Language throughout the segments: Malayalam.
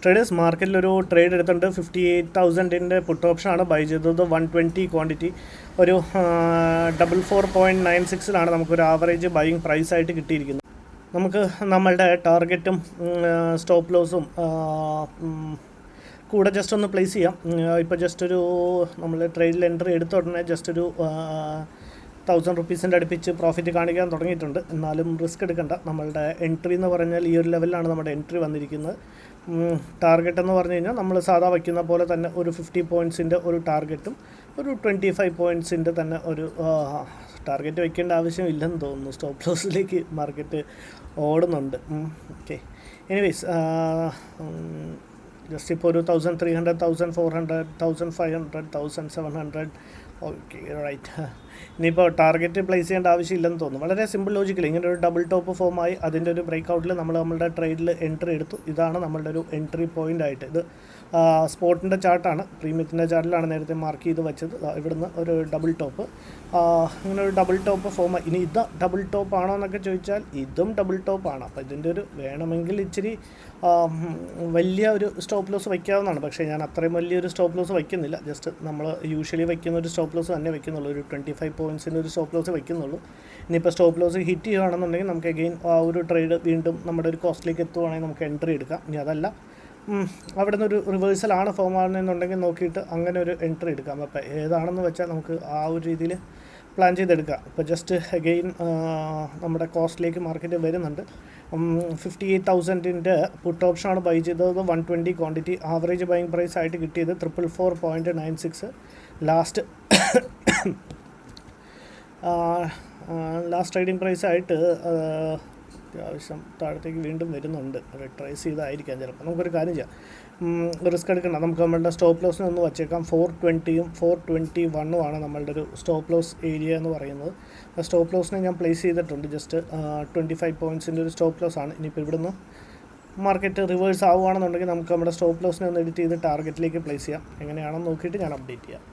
ട്രേഡേഴ്സ് മാർക്കറ്റിലൊരു ട്രേഡ് എടുത്തിട്ടുണ്ട് 58,000 പുട്ട് ഓപ്ഷനാണ് ബൈ ചെയ്തത് 120 ക്വാണ്ടിറ്റി ഒരു 44.96 നമുക്കൊരു ആവറേജ് ബൈയിങ് പ്രൈസായിട്ട് കിട്ടിയിരിക്കുന്നത്. നമുക്ക് നമ്മളുടെ ടാർഗറ്റും സ്റ്റോപ്പ് ലോസും കൂടെ ജസ്റ്റ് ഒന്ന് പ്ലേസ് ചെയ്യാം. ഇപ്പോൾ ജസ്റ്റ് ഒരു നമ്മൾ ട്രേഡിൽ എൻട്രി എടുത്ത ഉടനെ ജസ്റ്റ് ഒരു 1000 റുപ്പീസിൻ്റെ അടുപ്പിച്ച് പ്രോഫിറ്റ് കാണിക്കാൻ തുടങ്ങിയിട്ടുണ്ട്. എന്നാലും റിസ്ക് എടുക്കണ്ട. നമ്മളുടെ എൻട്രി എന്ന് പറഞ്ഞാൽ ഈ ഒരു ലെവലിലാണ് നമ്മുടെ എൻട്രി വന്നിരിക്കുന്നത്. ടാർഗറ്റ് എന്ന് പറഞ്ഞു കഴിഞ്ഞാൽ നമ്മൾ സാധാ വയ്ക്കുന്ന പോലെ തന്നെ ഒരു 50 പോയിൻറ്റ്സിൻ്റെ ഒരു ടാർഗറ്റും ഒരു 25 പോയിൻറ്റ്സിൻ്റെ തന്നെ ഒരു ടാർഗറ്റ് വയ്ക്കേണ്ട ആവശ്യമില്ലെന്ന് തോന്നുന്നു. സ്റ്റോപ്പ് ലോസിലേക്ക് മാർക്കറ്റ് ഓടുന്നുണ്ട്. ഓക്കെ, എനിവേസ് ജസ്റ്റ് ഇപ്പോൾ ഒരു 1300, 1400, 1500, 1700. Okay, right. ഇനിയിപ്പോൾ ടാർഗറ്റ് പ്ലേസ് ചെയ്യേണ്ട ആവശ്യമില്ലെന്ന് തോന്നുന്നു. വളരെ സിമ്പിൾ ലോജിക്കൽ ഇങ്ങനെ ഒരു ഡബിൾ ടോപ്പ് ഫോമായി അതിൻ്റെ ഒരു ബ്രേക്ക് ഔട്ടിൽ നമ്മളുടെ ട്രേഡിൽ എൻട്രി എടുത്തു. ഇതാണ് നമ്മളുടെ ഒരു എൻട്രി പോയിൻ്റ് ആയിട്ട്. ഇത് സ്പോട്ടിൻ്റെ ചാർട്ടാണ്, പ്രീമിയത്തിൻ്റെ ചാർട്ടിലാണ് നേരത്തെ മാർക്ക് ചെയ്ത് വെച്ചത്. ഇവിടുന്ന് ഒരു ഡബിൾ ടോപ്പ്, ഇങ്ങനെ ഒരു ഡബിൾ ടോപ്പ് ഫോമായി. ഇനി ഇത് ഡബിൾ ടോപ്പ് ആണോ എന്നൊക്കെ ചോദിച്ചാൽ ഇതും ഡബിൾ ടോപ്പാണ്. അപ്പോൾ ഇതിൻ്റെ ഒരു വേണമെങ്കിൽ ഇച്ചിരി വലിയ ഒരു സ്റ്റോപ്പ് ലോസ് വയ്ക്കാവുന്നതാണ്. പക്ഷേ ഞാൻ അത്രയും വലിയൊരു സ്റ്റോപ്പ് ലോസ് വയ്ക്കുന്നില്ല. ജസ്റ്റ് നമ്മൾ യൂഷ്വലി വയ്ക്കുന്ന ഒരു സ്റ്റോപ്പ് ലോസ് തന്നെ വയ്ക്കുന്നുള്ളൂ. ഒരു 25 പോയിൻറ്റ്സിൻ്റെ ഒരു സ്റ്റോപ്പ് ലോസ് വയ്ക്കുന്നുള്ളൂ. ഇനിയിപ്പോൾ സ്റ്റോപ്പ് ലോസ് ഹിറ്റ് ചെയ്യുകയാണെന്നുണ്ടെങ്കിൽ നമുക്ക് അഗെയിൻ ആ ഒരു ട്രേഡ് വീണ്ടും നമ്മുടെ ഒരു കോസ്റ്റിലേക്ക് എത്തുകയാണെങ്കിൽ നമുക്ക് എൻട്രി എടുക്കാം. ഇനി അതല്ല അവിടെ നിന്നൊരു റിവേഴ്സലാണ് ഫോം ആകുന്നതെന്നുണ്ടെങ്കിൽ നോക്കിയിട്ട് അങ്ങനെ ഒരു എൻട്രി എടുക്കാം. അപ്പോൾ ഏതാണെന്ന് വെച്ചാൽ നമുക്ക് ആ ഒരു രീതിയിൽ പ്ലാൻ ചെയ്തെടുക്കാം. ഇപ്പോൾ ജസ്റ്റ് അഗെയിൻ നമ്മുടെ കോസ്റ്റിലേക്ക് മാർക്കറ്റ് വരുന്നുണ്ട്. 58,000 പുട്ട് ഓപ്ഷനാണ് ബൈ ചെയ്തത് 120 ക്വാണ്ടിറ്റി. ആവറേജ് ബൈയിങ് പ്രൈസ് ആയിട്ട് കിട്ടിയത് 444.96. ലാസ്റ്റ് ട്രേഡിംഗ് പ്രൈസായിട്ട് അത്യാവശ്യം താഴത്തേക്ക് വീണ്ടും വരുന്നുണ്ട്. റിട്രേസ് ചെയ്തായിരിക്കാം ചിലപ്പോൾ. നമുക്കൊരു കാര്യം ചെയ്യാം, റിസ്ക് എടുക്കണം. നമുക്ക് നമ്മളുടെ സ്റ്റോപ്പ് ലോസിനെ ഒന്ന് വച്ചേക്കാം. 420-ഉം 421-ഉമാണ് നമ്മളുടെ ഒരു സ്റ്റോപ്പ് ലോസ് ഏരിയ എന്ന് പറയുന്നത്. സ്റ്റോപ്പ് ലോസിനെ ഞാൻ പ്ലേസ് ചെയ്തിട്ടുണ്ട്. ജസ്റ്റ് 25 പോയിൻറ്റ്സിൻ്റെ ഒരു സ്റ്റോപ്പ് ലോസ് ആണ്. ഇനിയിപ്പോൾ ഇവിടുന്ന് മാർക്കറ്റ് റിവേഴ്സ് ആവുകയാണെന്നുണ്ടെങ്കിൽ നമുക്ക് നമ്മുടെ സ്റ്റോപ്പ് ലോസിനെ ഒന്ന് എഡിറ്റ് ചെയ്ത് ടാർഗറ്റിലേക്ക് പ്ലേസ് ചെയ്യാം. എങ്ങനെയാണെന്ന് നോക്കിയിട്ട് ഞാൻ അപ്ഡേറ്റ് ചെയ്യാം.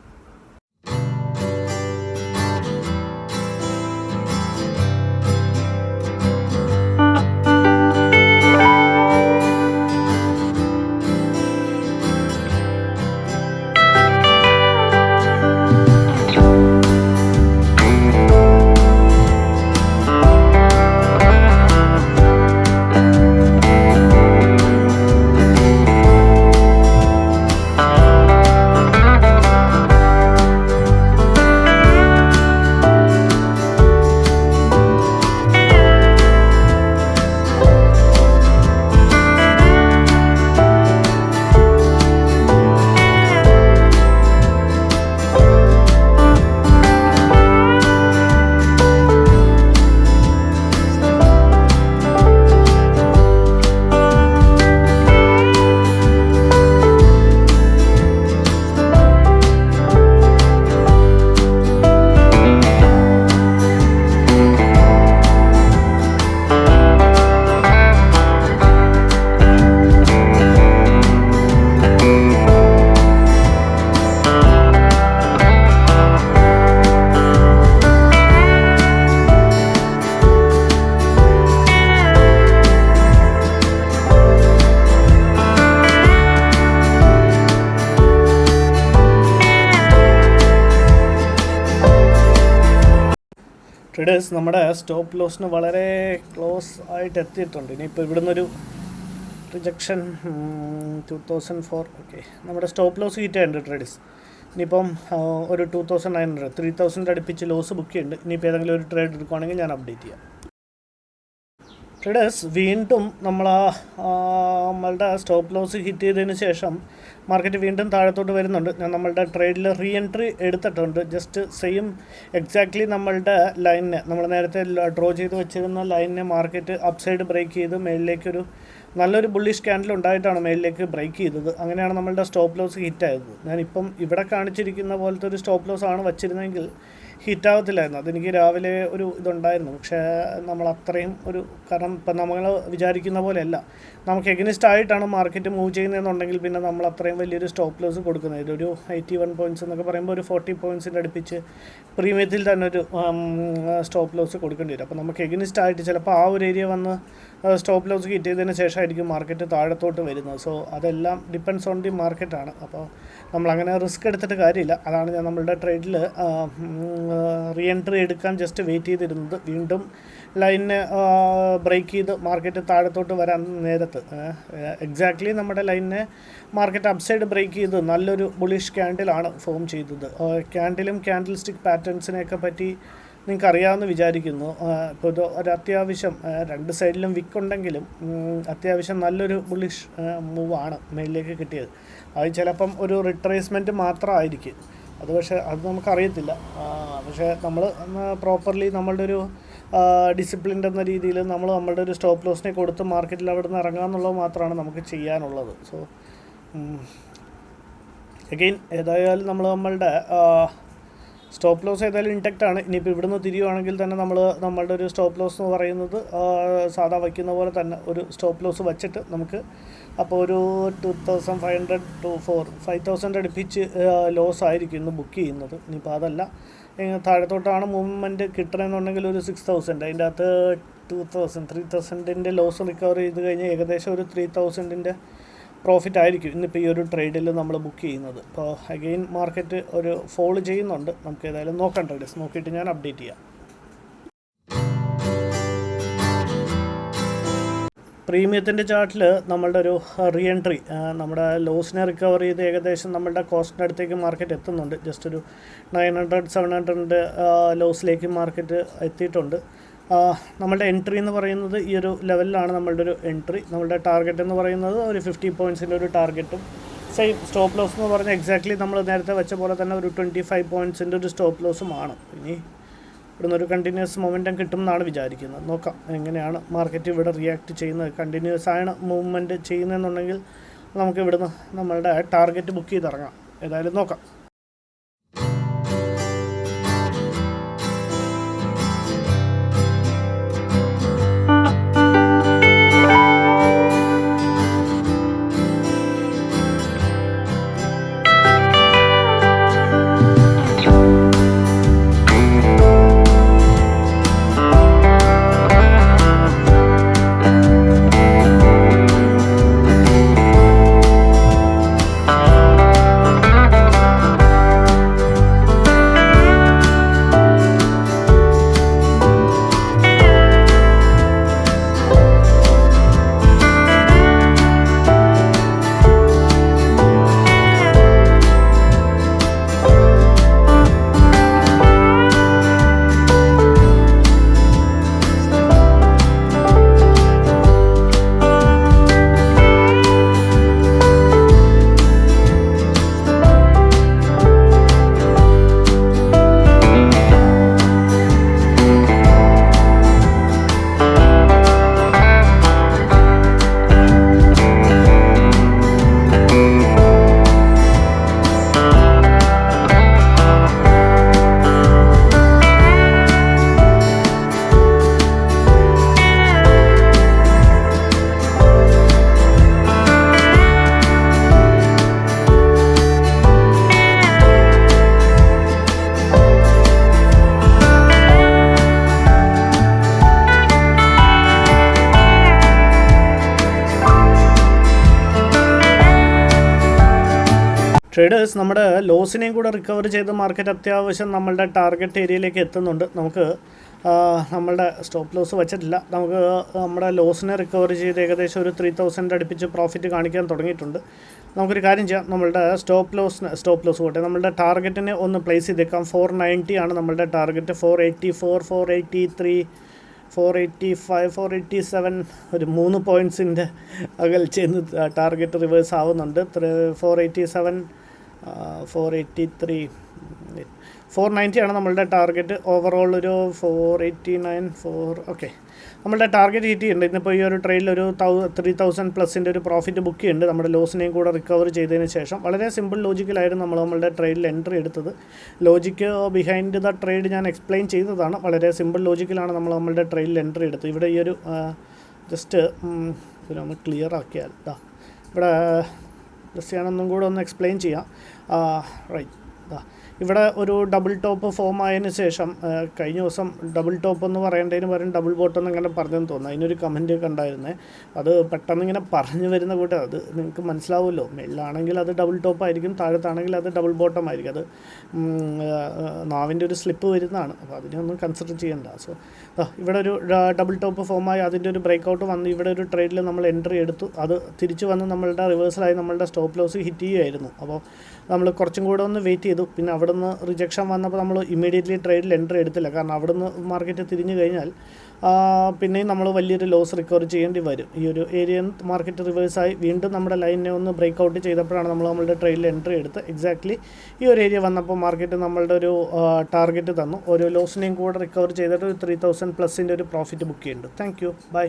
ട്രേഡേഴ്സ് നമ്മുടെ സ്റ്റോപ്പ് ലോസിന് വളരെ ക്ലോസ് ആയിട്ട് എത്തിയിട്ടുണ്ട്. ഇനിയിപ്പോൾ ഇവിടുന്നൊരു റിജക്ഷൻ 2004. ഓക്കെ, നമ്മുടെ സ്റ്റോപ്പ് ലോസ് ഹിറ്റ് ചെയ്യുന്നുണ്ട് ട്രേഡേഴ്സ്. ഇനിയിപ്പം ഒരു 2900, 3000 അടുപ്പിച്ച് ലോസ് ബുക്ക് ചെയ്യുന്നുണ്ട്. ഇനിയിപ്പോൾ ഏതെങ്കിലും ഒരു ട്രേഡ് എടുക്കുകയാണെങ്കിൽ ഞാൻ അപ്ഡേറ്റ് ചെയ്യാം. ട്രേഡേഴ്സ് വീണ്ടും നമ്മളുടെ സ്റ്റോപ്പ് ലോസ് ഹിറ്റ് ചെയ്തതിന് ശേഷം മാർക്കറ്റ് വീണ്ടും താഴത്തോട്ട് വരുന്നുണ്ട്. ഞാൻ നമ്മളുടെ ട്രേഡിൽ റീ എൻട്രി എടുത്തിട്ടുണ്ട്. ജസ്റ്റ് സെയിം എക്സാക്ട്ലി നമ്മളുടെ ലൈനിനെ, നമ്മൾ നേരത്തെ ഡ്രോ ചെയ്ത് വെച്ചിരുന്ന ലൈനിനെ മാർക്കറ്റ് അപ്സൈഡ് ബ്രേക്ക് ചെയ്ത് മേളിലേക്കൊരു നല്ലൊരു ബുള്ളിഷ് ക്യാൻഡിൽ ഉണ്ടായിട്ടാണ് മേളിലേക്ക് ബ്രേക്ക് ചെയ്തത്. അങ്ങനെയാണ് നമ്മളുടെ സ്റ്റോപ്പ് ലോസ് ഹിറ്റായത്. ഞാനിപ്പം ഇവിടെ കാണിച്ചിരിക്കുന്ന പോലത്തെ ഒരു സ്റ്റോപ്പ് ലോസ് ആണ് വച്ചിരുന്നെങ്കിൽ ഹിറ്റാവത്തില്ലായിരുന്നു. അതെനിക്ക് രാവിലെ ഒരു ഇതുണ്ടായിരുന്നു, പക്ഷേ നമ്മൾ അത്രയും കാരണം ഇപ്പം നമ്മൾ വിചാരിക്കുന്ന പോലെയല്ല. നമുക്ക് എഗനിസ്റ്റ് ആയിട്ടാണ് മാർക്കറ്റ് മൂവ് ചെയ്യുന്നതെന്നുണ്ടെങ്കിൽ പിന്നെ നമ്മൾ അത്രയും വലിയൊരു സ്റ്റോപ്പ് ലോസ് കൊടുക്കുന്നത്. ഒരു 81 പോയിൻറ്റ്സ് എന്നൊക്കെ പറയുമ്പോൾ ഒരു 40 പോയിൻറ്റ്സിൻ്റെ അടുപ്പിച്ച് പ്രീമിയത്തിൽ തന്നെ ഒരു സ്റ്റോപ്പ് ലോസ് കൊടുക്കേണ്ടി വരും. അപ്പോൾ നമുക്ക് എഗനിസ്റ്റ് ആയിട്ട് ചിലപ്പോൾ ആ ഒരു ഏരിയ വന്ന് സ്റ്റോപ്പ് ലോസ് ഹിറ്റ് ചെയ്തതിന് ശേഷമായിരിക്കും മാർക്കറ്റ് താഴത്തോട്ട് വരുന്നത്. സോ അതെല്ലാം ഡിപ്പെൻഡ്സ് ഓൺ ദി മാർക്കറ്റാണ്. അപ്പോൾ നമ്മളങ്ങനെ റിസ്ക് എടുത്തിട്ട് കാര്യമില്ല. അതാണ് ഞാൻ നമ്മളുടെ ട്രേഡിൽ റീ എൻട്രി എടുക്കാൻ ജസ്റ്റ് വെയിറ്റ് ചെയ്തിരുന്നത്. വീണ്ടും ലൈനെ ബ്രേക്ക് ചെയ്ത് മാർക്കറ്റ് താഴത്തോട്ട് വരാൻ നേരത്ത് എക്സാക്ട്ലി നമ്മുടെ ലൈനെ മാർക്കറ്റ് അപ്സൈഡ് ബ്രേക്ക് ചെയ്ത് നല്ലൊരു ബുളിഷ് ക്യാൻഡിലാണ് ഫോം ചെയ്തത്. ക്യാൻഡിലും ക്യാൻഡിൽ സ്റ്റിക്ക് പാറ്റേൺസിനെയൊക്കെ പറ്റി നിങ്ങൾക്ക് അറിയാമെന്ന് വിചാരിക്കുന്നു. ഇപ്പോൾ ഇത് ഒരു അത്യാവശ്യം രണ്ട് സൈഡിലും വിക്കുണ്ടെങ്കിലും അത്യാവശ്യം നല്ലൊരു ബുള്ളിഷ് മൂവാണ് മേളിലേക്ക് കിട്ടിയത്. അത് ചിലപ്പം ഒരു റിട്രേസ്മെൻറ്റ് മാത്രമായിരിക്കും അത്, പക്ഷേ അത് നമുക്കറിയത്തില്ല. പക്ഷേ നമ്മൾ പ്രോപ്പർലി നമ്മളുടെ ഒരു ഡിസിപ്ലിൻഡ് എന്ന രീതിയിൽ നമ്മൾ നമ്മളുടെ ഒരു സ്റ്റോപ്പ് ലോസിനെ കൊടുത്ത് മാർക്കറ്റിൽ അവിടെ നിന്ന് ഇറങ്ങാമെന്നുള്ളത് മാത്രമാണ് നമുക്ക് ചെയ്യാനുള്ളത്. സോ അഗെയിൻ ഏതായാലും നമ്മളുടെ സ്റ്റോപ്പ് ലോസ് ഏതായാലും ഇൻടാക്റ്റ് ആണ്. ഇനിയിപ്പോൾ ഇവിടുന്ന് തിരിയുവാണെങ്കിൽ തന്നെ നമ്മളുടെ ഒരു സ്റ്റോപ്പ് ലോസ് എന്ന് പറയുന്നത് സാധാ വയ്ക്കുന്ന പോലെ തന്നെ ഒരു സ്റ്റോപ്പ് ലോസ് വച്ചിട്ട് നമുക്ക് അപ്പോൾ ഒരു 2500 to 5000 അടുപ്പിച്ച് ലോസ് ആയിരിക്കും ഇന്ന് ബുക്ക് ചെയ്യുന്നത്. ഇനിയിപ്പോൾ അതല്ല താഴത്തോട്ടാണ് മൂവ്മെൻറ്റ് കിട്ടണമെന്നുണ്ടെങ്കിൽ ഒരു 6000, അതിൻ്റെ അകത്ത് 3000 ലോസ് റിക്കവർ ചെയ്ത് കഴിഞ്ഞാൽ ഏകദേശം ഒരു 3000 പ്രോഫിറ്റ് ആയിരിക്കും ഇന്നിപ്പോൾ ഈ ഒരു ട്രേഡിൽ നമ്മൾ ബുക്ക് ചെയ്യുന്നത്. അപ്പോൾ അഗെയിൻ മാർക്കറ്റ് ഒരു ഫോൾ ചെയ്യുന്നുണ്ട്. നമുക്ക് ഏതായാലും നോക്കാം, ട്രേഡേഴ്സ് നോക്കിയിട്ട് ഞാൻ അപ്ഡേറ്റ് ചെയ്യാം. പ്രീമിയത്തിൻ്റെ ചാർട്ടിൽ നമ്മളുടെ ഒരു റീ എൻട്രി നമ്മുടെ ലോസിനെ റിക്കവർ ചെയ്ത് ഏകദേശം നമ്മളുടെ കോസ്റ്റിൻ്റെ അടുത്തേക്ക് മാർക്കറ്റ് എത്തുന്നുണ്ട്. ജസ്റ്റ് ഒരു 900-700 ലോസിലേക്ക് മാർക്കറ്റ് എത്തിയിട്ടുണ്ട്. നമ്മളുടെ എൻട്രി എന്ന് പറയുന്നത് ഈ ഒരു ലെവലിലാണ് നമ്മളുടെ ഒരു എൻട്രി. നമ്മളുടെ ടാർഗറ്റ് എന്ന് പറയുന്നത് ഒരു 50 പോയിൻറ്റ്സിൻ്റെ ഒരു ടാർഗറ്റും സെയിം സ്റ്റോപ്പ് ലോസ് എന്ന് പറഞ്ഞാൽ എക്സാക്ട്ലി നമ്മൾ നേരത്തെ വെച്ച പോലെ തന്നെ ഒരു 25 പോയിൻറ്റ്സിൻ്റെ ഒരു സ്റ്റോപ്പ് ലോസുമാണ്. ഇനി ഇവിടുന്ന് ഒരു കണ്ടിന്യൂസ് മൊമെൻറ്റം കിട്ടും എന്നാണ് വിചാരിക്കുന്നത്. നോക്കാം എങ്ങനെയാണ് മാർക്കറ്റ് ഇവിടെ റിയാക്ട് ചെയ്യുന്നത്. കണ്ടിന്യൂസ് ആണ് മൂവ്മെൻറ്റ് ചെയ്യുന്നതെന്നുണ്ടെങ്കിൽ നമുക്ക് ഇവിടുന്ന് നമ്മളുടെ ടാർഗറ്റ് ബുക്ക് ചെയ്തിറങ്ങാം. ഏതായാലും നോക്കാം. ട്രേഡേഴ്സ് നമ്മുടെ ലോസിനെയും കൂടെ റിക്കവർ ചെയ്ത് മാർക്കറ്റ് അത്യാവശ്യം നമ്മളുടെ ടാർഗറ്റ് ഏരിയയിലേക്ക് എത്തുന്നുണ്ട്. നമുക്ക് നമ്മളുടെ സ്റ്റോപ്പ് ലോസ് വെച്ചിട്ടില്ല. നമുക്ക് നമ്മുടെ ലോസിനെ റിക്കവർ ചെയ്ത് ഏകദേശം ഒരു 3000 അടുപ്പിച്ച് പ്രോഫിറ്റ് കാണിക്കാൻ തുടങ്ങിയിട്ടുണ്ട്. നമുക്കൊരു കാര്യം ചെയ്യാം, നമ്മളുടെ സ്റ്റോപ്പ് ലോസ് പോട്ടെ, നമ്മളുടെ ടാർഗറ്റിനെ ഒന്ന് പ്ലേസ് ചെയ്തേക്കാം. 490 ആണ് നമ്മളുടെ ടാർഗറ്റ്. 484, 483, 485, 487 ഒരു 3 പോയിൻറ്റ്സിൻ്റെ അകൽച്ചെന്ന് ടാർഗറ്റ് റിവേഴ്സ് ആവുന്നുണ്ട്. 487, 483, 490 ആണ് നമ്മളുടെ ടാർഗറ്റ്. ഓവറോൾ ഒരു 489 ഓക്കെ, നമ്മളുടെ ടാർഗറ്റ് ഹിറ്റ് ചെയ്യുന്നുണ്ട്. ഇന്നിപ്പോൾ ഈ ഒരു ട്രേഡിൽ ഒരു 3000 പ്ലസിൻ്റെ ഒരു പ്രോഫിറ്റ് ബുക്ക് ചെയ്യുന്നുണ്ട്, നമ്മുടെ ലോസിനെയും കൂടെ റിക്കവർ ചെയ്തതിന് ശേഷം. വളരെ സിമ്പിൾ ലോജിക്കലായിരുന്നു നമ്മളുടെ ട്രേഡിൽ എൻട്രി എടുത്തത്. ലോജിക്ക് ബിഹൈൻഡ് ദ ട്രേഡ് ഞാൻ എക്സ്പ്ലെയിൻ ചെയ്തതാണ്. വളരെ സിമ്പിൾ ലോജിക്കലാണ് നമ്മളുടെ ട്രേഡിൽ എൻട്രി എടുത്തത്. ഇവിടെ ഈ ഒരു ജസ്റ്റ് ഒന്ന് ക്ലിയർ ആക്കിയാൽ ഇവിടെ ജസ്റ്റ് ഞാനൊന്നും കൂടെ ഒന്ന് എക്സ്പ്ലെയിൻ ചെയ്യാം. റൈറ്റ്, ഇവിടെ ഒരു ഡബിൾ ടോപ്പ് ഫോം ആയതിനു ശേഷം കഴിഞ്ഞ ദിവസം ഡബിൾ ടോപ്പ് എന്ന് പറയേണ്ടതിന് പകരം ഡബിൾ ബോട്ടം എന്നങ്ങനെ പറഞ്ഞെന്ന് തോന്നുന്നു. അതിനൊരു കമൻറ്റ് കണ്ടായിരുന്നേ. അത് പെട്ടെന്ന് ഇങ്ങനെ പറഞ്ഞു വരുന്ന കൂട്ടം അത് നിങ്ങൾക്ക് മനസ്സിലാവുമല്ലോ. മേളിലാണെങ്കിൽ അത് ഡബിൾ ടോപ്പ് ആയിരിക്കും, താഴത്താണെങ്കിൽ അത് ഡബിൾ ബോട്ടം ആയിരിക്കും. അത് നാവിൻ്റെ ഒരു സ്ലിപ്പ് വരുന്നതാണ്. അപ്പോൾ അതിനൊന്നും കൺസിഡർ ചെയ്യണ്ട. സോ ഇവിടെ ഒരു ഡബിൾ ടോപ്പ് ഫോമായി അതിൻ്റെ ഒരു ബ്രേക്ക് ഔട്ട് വന്ന് ഇവിടെ ഒരു ട്രേഡിൽ നമ്മൾ എൻട്രി എടുത്തു. അത് തിരിച്ച് വന്ന് നമ്മളുടെ റിവേഴ്സലായി നമ്മളുടെ സ്റ്റോപ്പ് ലോസ് ഹിറ്റ് ചെയ്യുമായിരുന്നു. അപ്പോൾ നമ്മൾ കുറച്ചും കൂടെ ഒന്ന് വെയിറ്റ് ചെയ്തു. പിന്നെ അവിടെ നിന്ന് റിജക്ഷൻ വന്നപ്പോൾ നമ്മൾ ഇമ്മീഡിയറ്റ്ലി ട്രേഡിൽ എൻട്രി എടുത്തില്ല. കാരണം അവിടെ നിന്ന് മാർക്കറ്റ് തിരിഞ്ഞു കഴിഞ്ഞാൽ പിന്നെയും നമ്മൾ വലിയൊരു ലോസ് റിക്കവർ ചെയ്യേണ്ടി വരും. ഈ ഒരു ഏരിയ മാർക്കറ്റ് റിവേഴ്സായി വീണ്ടും നമ്മുടെ ലൈനിനെ ഒന്ന് ബ്രേക്ക് ഔട്ട് ചെയ്തപ്പോഴാണ് നമ്മളുടെ ട്രേഡിൽ എൻട്രി എടുത്ത്. എക്സാക്ട്ലി ഈ ഒരു ഏരിയ വന്നപ്പോൾ മാർക്കറ്റ് നമ്മളുടെ ഒരു ടാർഗറ്റ് തന്നു. ഓരോ ലോസിനെയും കൂടെ റിക്കവർ ചെയ്തിട്ട് ഒരു 3000 പ്ലസിൻ്റെ ഒരു പ്രോഫിറ്റ് ബുക്ക് ചെയ്യുന്നുണ്ട്. Thank you, by.